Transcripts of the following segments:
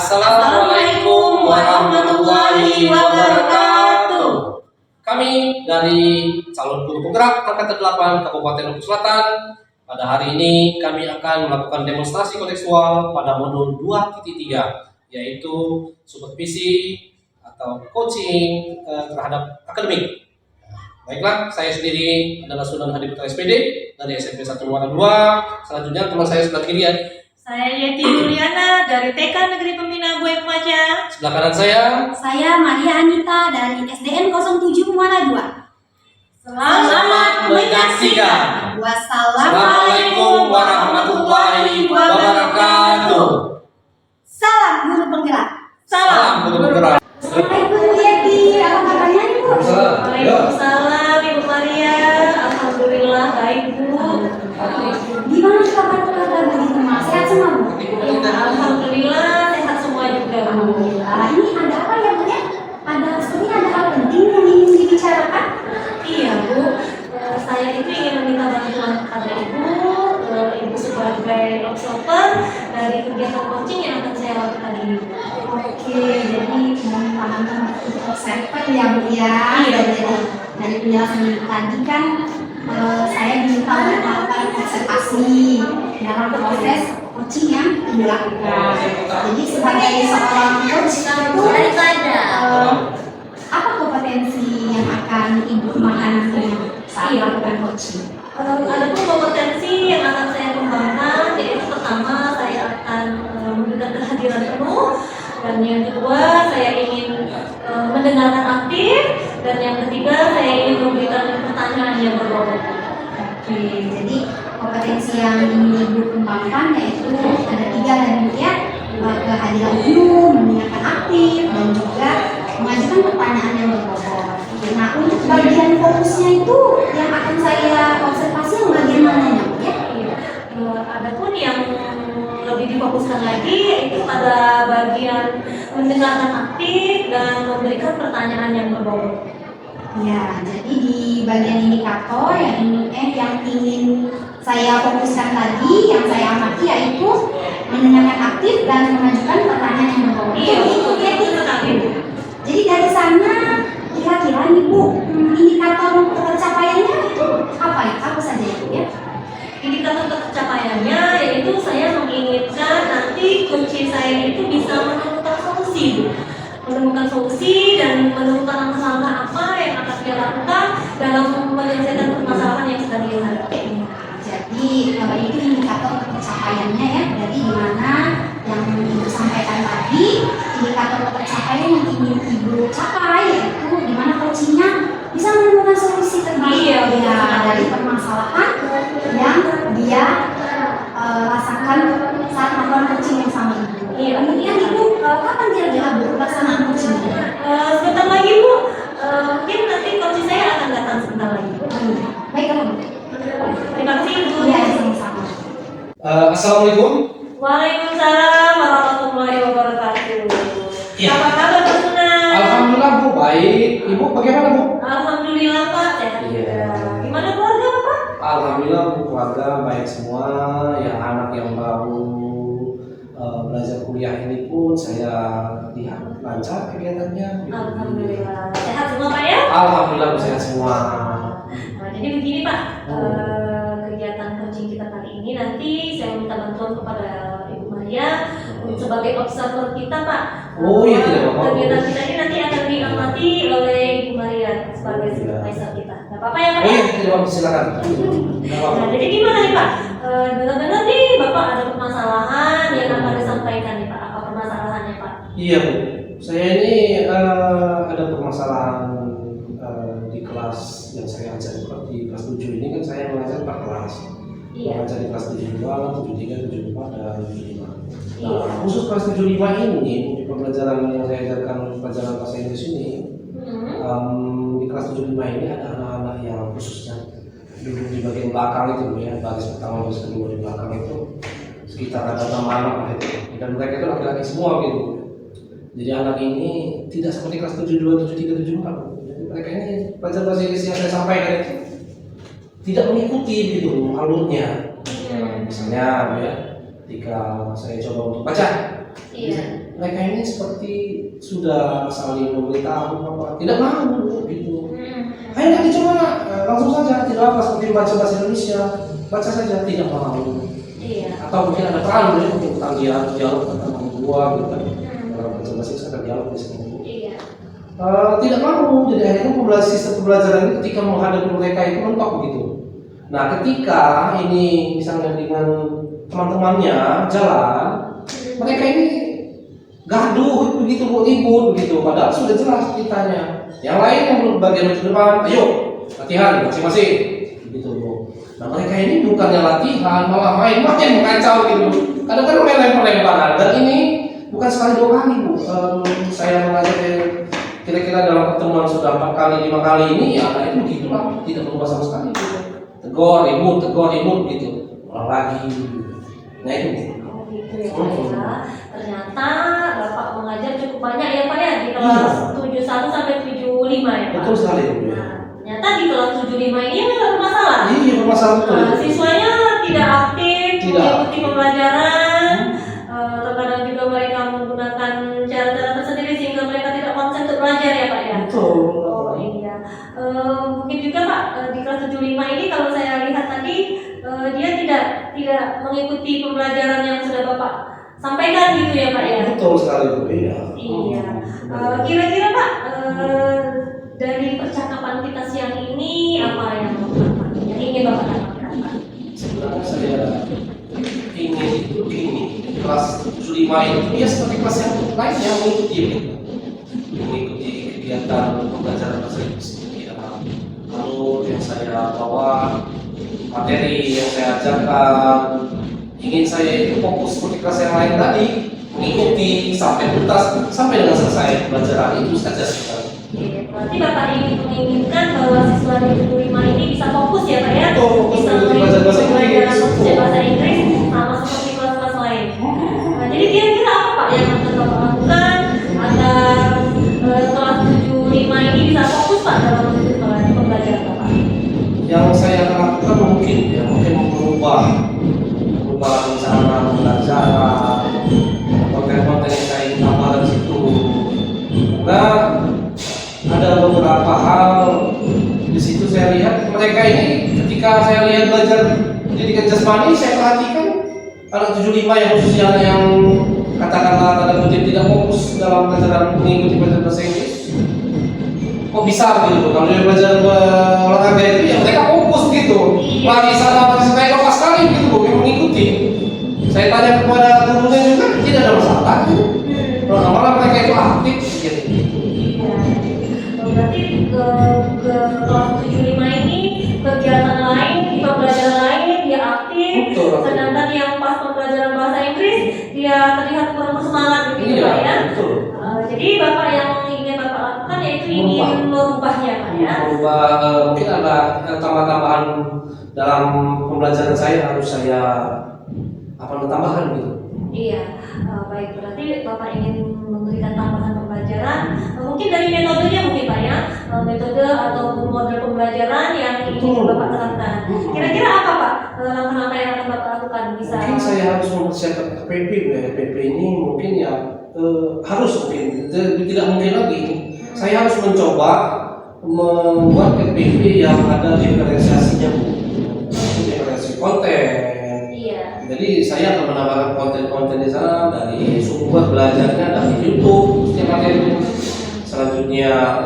Assalamualaikum warahmatullahi wabarakatuh. Kami dari calon guru penggerak angkatan 8 Kabupaten Lombok Selatan. Pada hari ini kami akan melakukan demonstrasi kontekstual pada modul 2.3, yaitu supervisi atau coaching terhadap akademik. Baiklah, saya sendiri adalah Sunan Hadi Putra SPD dari SMP 1 Muara 2. Selanjutnya teman saya sebelah kiri ya. Saya Yeti Yuliana dari TK Negeri Pembina Buaya Pemaja. Sebelah kanan saya Maria Anita dari SDN 07 Muara 2. Selamat menyaksikan. Wassalamualaikum warahmatullahi wabarakatuh. Salam guru penggerak. Salam guru penggerak. Assalamualaikum Yeti, apa kabarnya nih Bu? Waalaikumsalam Ibu Maria. Alhamdulillah baik Bu. Gimana kabar di rumah? Sehat semua Bu? Alhamdulillah sehat semua juga Bu. Alhamdulillah. Ini ada apa ya Bu ya? Sepertinya ada hal penting yang ingin dibicarakan. Iya Bu, saya itu ingin meminta bantuan kepada Ibu sebagai observer dari kegiatan coaching yang akan saya lakukan ini. Oke, jadi mohon paham untuk observer ya Bu ya. Iya. Dari penjelasan yang tadi kan saya diminta untuk melakukan observasi dalam proses coaching yang dilakukan. Jadi sebagai seorang coach itu apa kompetensi yang akan Ibu kembangkan nantinya saat melakukan coaching? Ada pun kompetensi yang akan saya kembangkan, yaitu pertama saya akan memberikan kehadiran penuh, dan yang kedua saya ingin mendengarkan aktif, dan yang ketiga saya ingin memberikan pertanyaan yang berbobot. Oke, jadi kompetensi yang ingin Ibu kembangkan yaitu ada 3 tadi ya, kehadiran penuh, mendengarkan aktif, dan juga mengajukan pertanyaan yang berbobot. Nah, untuk bagian fokusnya itu yang akan saya observasi yang bagian mananya ya? Adapun yang lebih difokuskan lagi yaitu pada bagian mendengarkan aktif dan memberikan pertanyaan yang berbobot. Ya, jadi di bagian indikator yang ingin saya fokuskan tadi, yang saya amati yaitu mendengarkan aktif dan mengajukan pertanyaan yang berbobot. Iya, itu sekali. Jadi dari sana kira-kira nih Bu, indikator pencapaiannya itu apa ya? Apa saja itu ya? Indikator pencapaiannya yaitu saya menginginkan nanti kunci saya itu bisa menemukan solusi, menemukan solusi dan menemukan langkah-langkah apa yang akan dia lakukan dalam menyelesaikan permasalahan yang sedang dia hadapi. Jadi itu indikator pencapaiannya ya. Jadi di mana yang Ibu sampaikan tadi, indikator pencapaian yang ingin Ibu capai yaitu di mana coachingnya bisa menemukan solusi terbaik dari permasalahan yang dia rasakan saat melakukan coaching yang sama Ibu. Kemudian Ibu kapan kira-kira Bu pelaksanaan coachingnya? Sebentar lagi Bu, mungkin nanti coaching saya akan datang sebentar lagi. Baiklah Bu. Terima kasih Ibu. Ya, sama-sama. Assalamualaikum. Waalaikumsalam warahmatullahi wabarakatuh. Ya. Apa kabar Pak Sunan? Alhamdulillah Bu, baik. Ibu bagaimana Bu? Alhamdulillah Pak, sehat juga. Iya. Gimana keluarga Pak? Alhamdulillah Bu, keluarga baik semua. Yang anak yang baru belajar kuliah ini pun saya lihat lancar kegiatannya. Alhamdulillah. Sehat semua Pak ya? Alhamdulillah Bu, sehat semua. Nah, jadi begini Pak, kegiatan coaching kita kali ini nanti saya minta bantuan kepada Ibu Maria sebagai observer kita Pak. Oh iya, tidak apa-apa. Kegiatan kita ini nanti akan diamati oleh Ibu Maria sebagai supervisor kita. Gak apa-apa ya Pak? Oh ya? iya, tidak apa-apa, silakan. Tidak apa-apa. Nah, jadi gimana nih Pak? Dengar-dengar nih Bapak ada permasalahan yang akan disampaikan nih Pak. Apa permasalahannya Pak? Iya Bu, saya ini ada permasalahan di kelas yang saya ajar di kelas 7 ini kan saya mengajar 4 kelas. Iya. Mengajar di kelas 72, 73, 74 dan 75. Iya. Nah, khusus kelas 75 ini di pembelajaran yang saya ajarkan pelajaran bahasa Inggris ini, di kelas 75 ini ada anak-anak yang khususnya duduk di bagian belakang itu ya, baris pertama baris kedua di belakang itu sekitar ada 6 anak lah itu, dan mereka itu laki-laki semua gitu. Jadi anak ini tidak seperti kelas 72, 73, 74. Jadi mereka ini pelajaran bahasa Inggris yang saya sampaikan itu tidak mengikuti gitu alurnya. Misalnya ya, ketika saya coba untuk baca, Iya. Mereka ini seperti sudah saling memberitahu apa, tidak mau gitu. Ayo nanti coba nak, langsung saja, tidak apa seperti baca bahasa Indonesia, baca saja, tidak mau. Iya. Atau mungkin ada peran ya, mungkin tentang dialog tentang orang tua gitu kan. Dalam bahasa bahasa Indonesia ada dialog di sini. Iya. Tidak mau, jadi akhirnya sistem pembelajaran ini ketika menghadapi mereka itu mentok begitu. Nah ketika ini misalnya dengan teman-temannya jalan, mereka ini gaduh begitu, ribut begitu, padahal sudah jelas ceritanya. Yang lain yang bagian di depan, ayo latihan masing-masing begitu. Nah mereka ini bukannya latihan, malah main-main mengacau gitu. Kadang-kadang main lempar-lemparan, dan ini bukan sekali 2 kali Bu. Saya mengajar kira-kira dalam pertemuan sudah 4 kali 5 kali ini ya anak itu begitulah, tidak berubah sama sekali. Tegur, ribut gitu, ulang lagi. Nah itu. Oh gitu ya Pak ya. Ternyata Bapak mengajar cukup banyak ya Pak ya di kelas 71 sampai 75 ya Pak. Betul sekali Bu. Nah, ternyata di kelas 75 ini nggak bermasalah. Iya bermasalah betul. Siswanya tidak aktif mengikuti pembelajaran. Terkadang juga mereka menggunakan cara-cara tersendiri sehingga mereka tidak konsen untuk belajar ya Pak ya. Betul. Oh iya. Mungkin juga Pak di kelas 75 ini kalau saya lihat tadi dia tidak mengikuti pembelajaran yang sudah Bapak sampaikan gitu ya Pak ya. Betul sekali Bu. Iya. Iya. Kira-kira Pak dari percakapan kita siang ini apa yang ingin Bapak katakan Pak? Sebenarnya saya ingin kelas 75 itu ya seperti kelas yang lainnya mengikuti kegiatan pembelajaran bahasa Inggris. Ya. Lalu yang saya bawa materi yang saya ajarkan, ingin saya itu fokus seperti kelas yang lain tadi, mengikuti sampai tuntas sampai dengan selesai pembelajaran itu saja sebenarnya. Berarti Bapak ingin menginginkan bahwa siswa di 75 ini bisa fokus ya Pak ya? Bisa mengikuti pembelajaran bahasa Inggris sama seperti kelas-kelas lain. Nah, jadi kira-kira apa Pak yang akan Bapak lakukan agar kelas 75 ini bisa fokus Pak dalam pembelajaran Bapak? Yang saya akan lakukan mungkin mengubah rencana pembelajaran, konten-konten yang saya ingin tambahkan di situ. Nah, ada beberapa hal di situ saya lihat mereka ini ketika saya lihat belajar pendidikan jasmani, saya perhatikan anak 75 yang khususnya yang katakanlah tanda kutip tidak fokus dalam pelajaran mengikuti pelajaran bahasa Inggris. Kok bisa gitu? Kalau dia belajar olahraga itu ya mereka fokus gitu. Lari sana lari saya lepas sekali gitu Bu, yang mengikuti. Saya tanya kepada gurunya juga tidak ada masalah gitu. Malah mereka itu aktif gitu. Berarti ke kelas 75 ini kegiatan lain, pembelajaran lain dia aktif. Betul. Sedangkan yang pas pembelajaran bahasa Inggris dia terlihat kurang bersemangat begitu Pak ya. Betul. Jadi Bapak yang ingin Bapak lakukan yaitu ingin merubahnya Pak ya. Merubah mungkin ada tambahan dalam pembelajaran saya harus saya tambahkan gitu. Iya, baik. Berarti Bapak ingin memberikan tambahan pembelajaran, mungkin dari metodenya mungkin Pak ya, metode atau model pembelajaran yang ingin Bapak terapkan. Kira-kira apa Pak langkah-langkah yang akan Bapak lakukan? Bisa? Mungkin saya harus mempersiapkan PP, PP ini mungkin ya harus mungkin tidak mungkin lagi. Saya harus mencoba membuat PPP yang ada diferensiasinya, diferensiasi konten. Jadi saya akan menambahkan konten-konten di sana dari sumber belajarnya dari YouTube setiap materi. Selanjutnya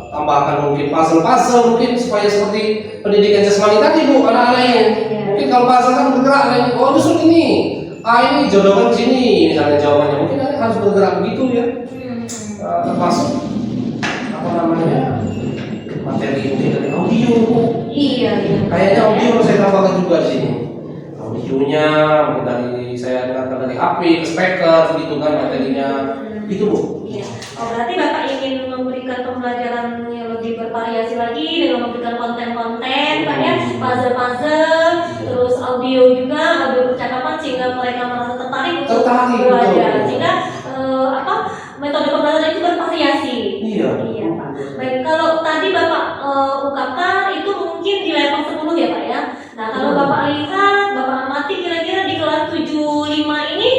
tambahkan mungkin puzzle mungkin supaya seperti pendidikan jasmani tadi Bu, anak-anak ini. Mungkin kalau puzzle kan bergerak, oh justru ini, ini jawaban sini misalnya jawabannya. Mungkin harus bergerak begitu ya. Termasuk materi mungkin dari audio. Iya. Kayaknya audio saya tambahkan juga di sini. Audionya mungkin dari saya dengarkan dari HP, speaker, gitu kan materinya. Itu Bu. Iya. Berarti Bapak ingin memberikan pembelajaran yang lebih bervariasi lagi dengan memberikan konten-konten, Pak ya, puzzle-puzzle, terus audio percakapan sehingga mereka merasa tertarik untuk belajar. Sehingga metode pembelajaran itu bervariasi. Iya. Pak. Baik, kalau tadi Bapak ungkapkan itu mungkin di level 10 ya Pak ya. Nah, kalau Bapak lihat, Bapak amati kira-kira di kelas 75 ini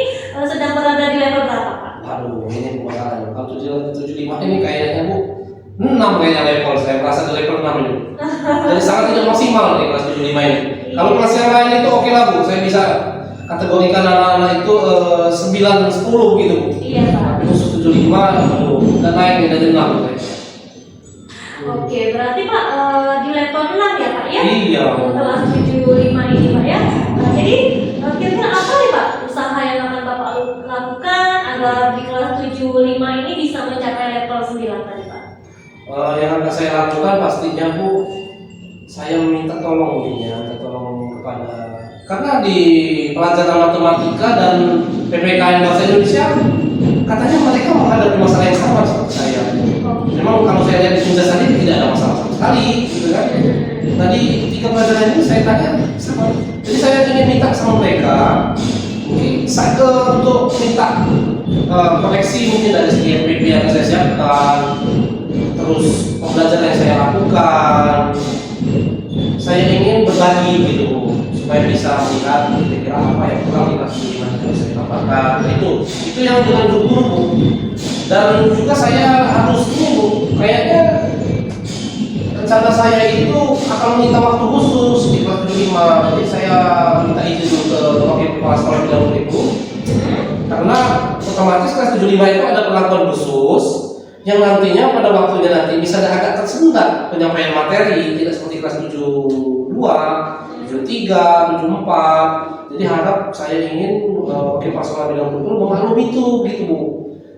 sedang berada di level merasa di level 6 ini. Jadi sangat tidak maksimal di kelas 75 ini. Kalau kelas yang lain itu oke lah Bu, saya bisa kategorikan anak-anak itu 9, 10 gitu Bu. Iya Pak. Tapi khusus 75, aduh, udah naik nih dari 6 saya. Oke, berarti Pak di level 6 ya Pak ya? Iya. Kelas 75 ini Pak ya. Jadi kira-kira apa nih Pak usaha yang akan Bapak lakukan agar di kelas 75 ini bisa mencapai level 9 tadi Pak? Yang akan saya lakukan pastinya Bu, saya meminta tolong minta tolong kepada, karena di pelajaran matematika dan PPKN bahasa Indonesia katanya mereka menghadapi masalah yang sama seperti saya. Memang kalau saya lihat di penjelasan ini tidak ada masalah sama sekali, gitu kan? Tadi 3 pelajaran ini saya tanya sama, jadi saya ingin minta sama mereka, mungkin saya untuk minta koleksi mungkin dari segi MPP yang saya siapkan, terus pembelajaran yang saya lakukan, saya ingin berbagi gitu supaya bisa melihat kira-kira apa yang kurang di kelas 5 yang bisa ditambahkan. Nah, itu yang dengan guru Bu. Dan juga saya harus ini Bu, kayaknya rencana saya itu akan meminta waktu khusus di kelas 75. Jadi saya minta izin dulu ke wakil kepala sekolah bidang itu, karena otomatis kelas 75 itu ada perlakuan khusus yang nantinya pada waktunya nanti bisa agak tersendat penyampaian materi, tidak seperti kelas 72, 73, 74. Jadi harap saya ingin wakil kepala sekolah bidang kultur memaklumi itu gitu Bu.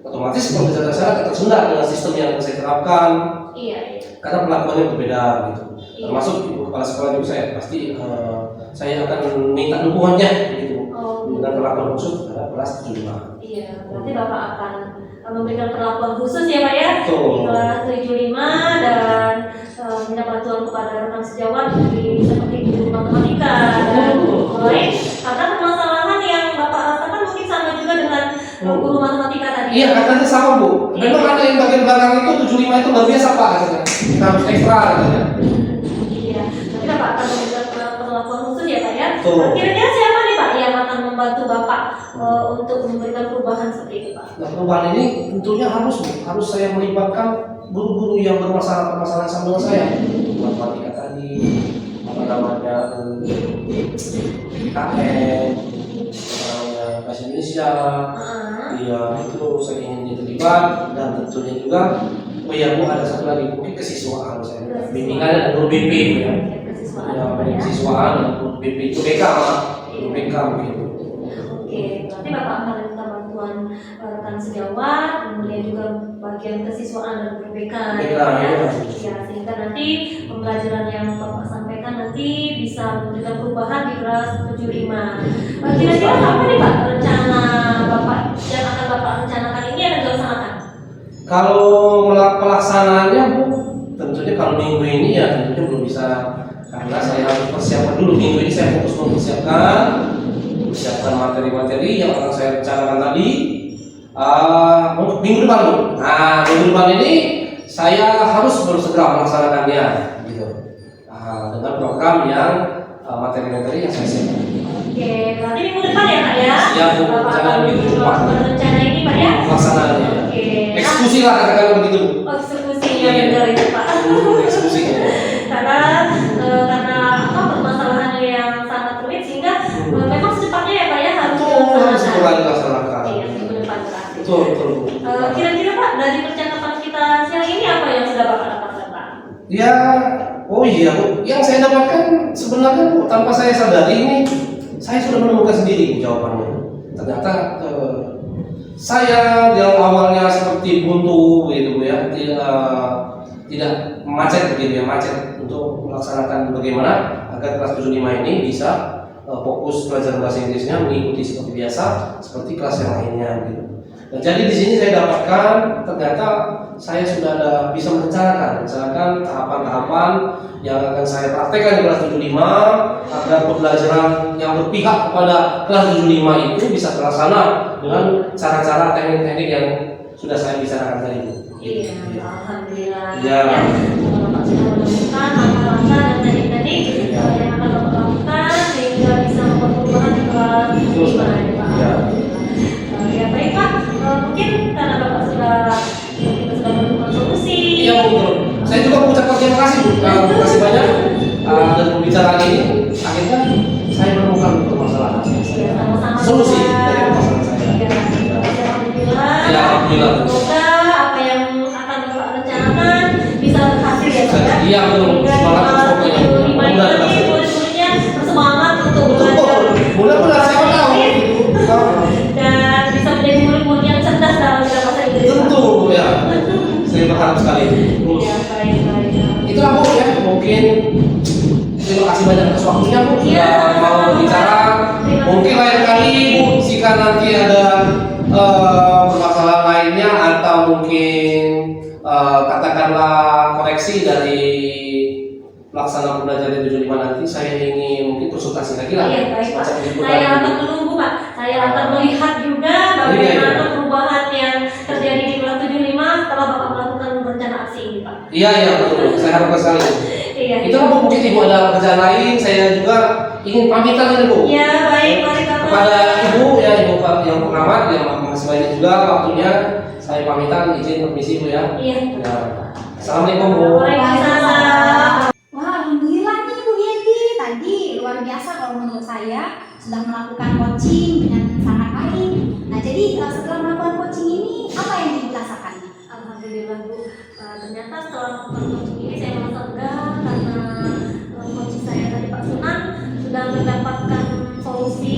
Otomatis pembelajaran saya akan tersendat dengan sistem yang saya terapkan. Iya. Karena perlakuannya berbeda gitu. Iya. Termasuk ibu kepala sekolah juga saya pasti saya akan minta dukungannya gitu. Dengan perlakuan khusus pada kelas 75. Iya, berarti Bapak akan memberikan perlakuan khusus ya Pak ya di kelas 75 dan minta bantuan kepada rekan sejawat seperti guru matematika dan guru lain, karena permasalahan yang Bapak rasakan mungkin sama juga dengan guru matematika tadi. Iya, katanya sama Bu. Memang ada yang bagian belakang itu 75 itu luar biasa Pak katanya. Kita harus ekstra katanya. Iya, berarti Bapak akan memberikan perlakuan khusus ya Pak ya. Betul. Kira-kira siapa nih Pak yang akan membantu Bapak untuk memberikan perubahan seperti itu Pak? Nah, perubahan ini tentunya harus saya melibatkan guru-guru yang bermasalah sama dengan saya. Matematika tadi, apa namanya, KN, bahasa Indonesia. Iya, itu saya ingin terlibat, dan tentunya juga Bu ada satu lagi mungkin kesiswaan saya. Bimbingan dan guru BP ya. Kesiswaan dan guru BP itu BK lah. Guru BK begitu. Oke, berarti Bapak akan minta bantuan rekan sejawat, kemudian juga bagian kesiswaan dan PPK ya. Ya, sehingga nanti pembelajaran yang Bapak sampaikan nanti bisa memberikan perubahan di kelas 75. Kira-kira apa nih Pak rencana Bapak yang akan Bapak rencanakan ini akan dilaksanakan? Kalau pelaksanaannya Bu, tentunya kalau minggu ini ya tentunya belum bisa, karena saya harus persiapkan dulu. Minggu ini saya fokus mempersiapkan materi-materi yang akan saya rencanakan tadi untuk minggu depan Bu. Nah, minggu depan ini saya harus bersegera melaksanakannya gitu. Dengan program yang materi-materi yang saya siapkan. Oke, berarti minggu depan ya Pak ya? Siap Bu, Bapak jangan akan minggu depan. rencana ini Pak ya? Pelaksanaannya. Oke. Eksekusi lah katakan begitu Bu. Eksekusinya benar itu Pak. Eksekusi. karena apa permasalahan yang sangat rumit sehingga memang secepatnya ya Pak ya harus dilaksanakan. Iya, minggu depan berarti. Betul. Kira-kira Pak dari percakapan kita siang ini apa yang sudah Bapak dapatkan Pak? Ya, oh iya Bu, yang saya dapatkan sebenarnya Bu, tanpa saya sadari ini saya sudah menemukan sendiri jawabannya. Ternyata saya yang awalnya seperti buntu gitu Bu ya, tidak macet begitu ya, macet untuk melaksanakan bagaimana agar kelas 75 ini bisa fokus belajar bahasa Inggrisnya mengikuti seperti biasa seperti kelas yang lainnya gitu. Nah, jadi di sini saya dapatkan ternyata saya sudah bisa merencanakan tahapan-tahapan yang akan saya praktekkan di kelas 75 agar pembelajaran yang berpihak kepada kelas 75 itu bisa terlaksana dengan cara-cara teknik-teknik yang sudah saya bicarakan tadi. Iya, alhamdulillah. Ya. Bapak sudah menemukan langkah-langkah dan teknik-teknik yang akan Bapak lakukan sehingga bisa membuat perubahan di kelas 75 ya Pak. Ya baik Pak, mungkin karena Bapak sudah menemukan solusi. Iya betul. Saya juga mengucapkan terima kasih akhirnya saya menemukan permasalahan saya, Sama-sama. solusi dari permasalahan saya. Alhamdulillah. Ya, alhamdulillah. Semoga apa yang akan Bapak rencanakan bisa berhasil ya Pak. Ya? Iya, betul. Semangat terus pokoknya. Mudah-mudahan Nanti berhasil. murid-muridnya bersemangat untuk belajar. Mudah-mudahan siapa tahu. Dan bisa menjadi murid-murid yang cerdas dalam bahasa Inggris. Tentu ya. Saya berharap sekali. Ya, baik. Itulah Bu ya, mungkin terima kasih banyak atas waktunya Bu Iya, sudah mau berbicara. Mungkin lain kali Bu jika nanti ada permasalahan lainnya atau mungkin katakanlah koreksi dari pelaksana pembelajaran 75 nanti saya ingin mungkin konsultasi lagi lah. Iya, baik Pak. Semacam itu Saya lagi. akan menunggu Pak. Saya akan melihat juga Iya. bagaimana perubahan yang terjadi di kelas 75 setelah Bapak melakukan rencana aksi ini Pak. Iya betul. Saya harapkan sekali. Iya. Itulah Bu, mungkin Ibu ada pekerjaan lain. Saya juga ingin pamitan ini Bu. Iya, baik, mari Bapak. Kepada Ibu ya, Ibu yang pengamat yang makasih banyak juga waktunya. Saya pamitan, izin permisi Bu ya. Iya. Ya. Assalamualaikum Bu. Waalaikumsalam. Wah, alhamdulillah nih Bu Yeti. Tadi luar biasa kalau menurut saya sudah melakukan coaching dengan sangat baik. Nah, jadi setelah melakukan coaching ini apa yang dirasakan? Alhamdulillah Bu. Ternyata setelah melakukan coaching ini saya merasa lega karena coaching saya tadi Pak Sunan sudah mendapatkan solusi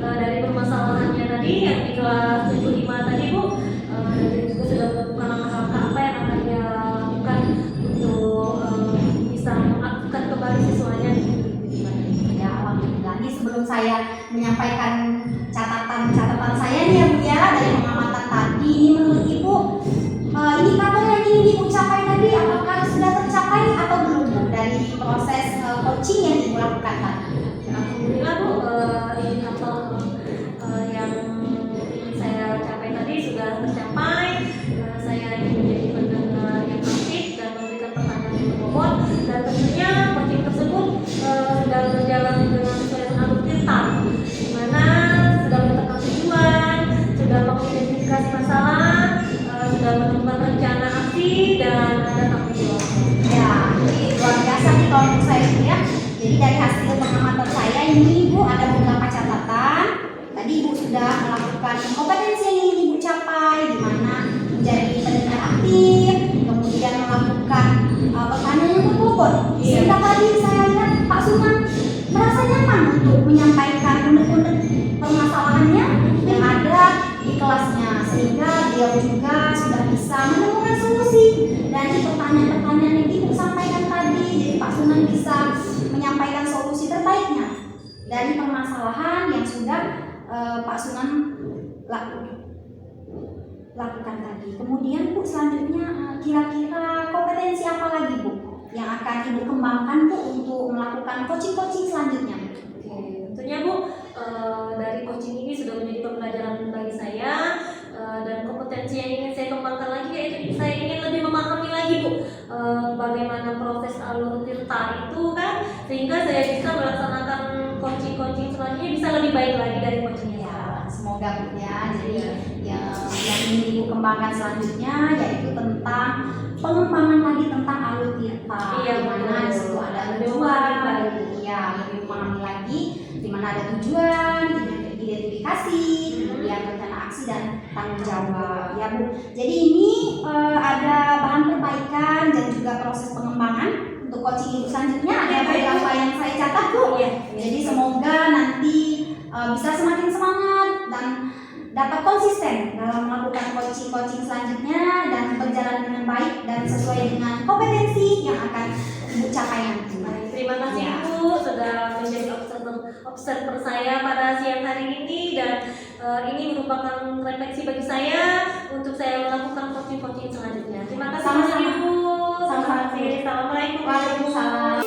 dari permasalahannya tadi yang di kelas 75 tadi Bu. Dan juga sudah menemukan langkah-langkah apa yang akan dia lakukan untuk bisa mengaktifkan kembali siswanya di Ya, alhamdulillah. Ini sebelum saya menyampaikan catatan saya nih ya Bu ya dari pengamatan tadi, ini menurut Ibu indikator yang ingin Ibu capai tadi apakah sudah tercapai atau belum Bu dari proses coaching yang Ibu lakukan tadi? Alhamdulillah Bu, indikator yang saya capai tadi sudah tercapai. Saya ingin menjadi pendengar yang aktif dan memberikan pertanyaan yang berbobot, dan tentunya coaching tersebut sudah berjalan dengan sesuai dengan alur tirta, di mana sudah menetapkan tujuan, sudah mengidentifikasi masalah, sudah menemukan rencana aksi dan ada tanggung jawab. Ya, ini luar biasa nih kalau menurut saya Bu ya. Jadi dari hasil pengamatan saya ini Bu ada beberapa catatan. Tadi Ibu sudah melakukan kompetensi yang ingin Ibu capai, di mana menjadi pendengar aktif, kemudian melakukan pertanyaan yang berbobot. Sehingga tadi saya lihat Pak Suman merasa nyaman untuk menyampaikan unek-unek permasalahannya yang ada di kelasnya, sehingga beliau juga sudah bisa menemukan solusi dari pertanyaan-pertanyaan yang Ibu sampaikan tadi. Jadi Pak Sunan bisa menyampaikan solusi terbaiknya dari permasalahan yang sudah Pak Sunan lakukan tadi. Kemudian Bu selanjutnya kira-kira kompetensi apa lagi Bu yang akan Ibu kembangkan Bu untuk melakukan coaching selanjutnya? Oke, tentunya Bu, dari coaching ini sudah menjadi pembelajaran bagi saya, dan kompetensi yang ingin saya kembangkan lagi yaitu saya ingin lebih memahami lagi Bu bagaimana proses alur tirta itu kan, sehingga saya bisa melaksanakan coaching selanjutnya bisa lebih baik lagi dari coaching yang Ya, semoga Bu ya. Jadi yang ingin Ibu kembangkan selanjutnya yaitu tentang pengembangan lagi tentang alur tirta. Iya, Di mana betul. di situ ada Lebih tujuan, memahami. ya lebih memahami lagi di mana ada tujuan, identifikasi, kemudian rencana aksi dan tanggung jawab. Ya Bu. Jadi ini ada bahan perbaikan dan juga proses pengembangan untuk coaching Ibu selanjutnya. Ada beberapa yang saya catat Bu. Iya. Jadi semoga nanti bisa semakin semangat dan dapat konsisten dalam melakukan coaching selanjutnya dan berjalan dengan baik dan sesuai dengan kompetensi yang akan Ibu capai nanti. Baik, terima kasih Ya. Bu sudah menjadi observer saya pada siang hari ini, dan ini merupakan refleksi bagi saya untuk saya melakukan coaching selanjutnya. Terima kasih Sama-sama. Ibu. Sama-sama. Assalamualaikum. Waalaikumsalam.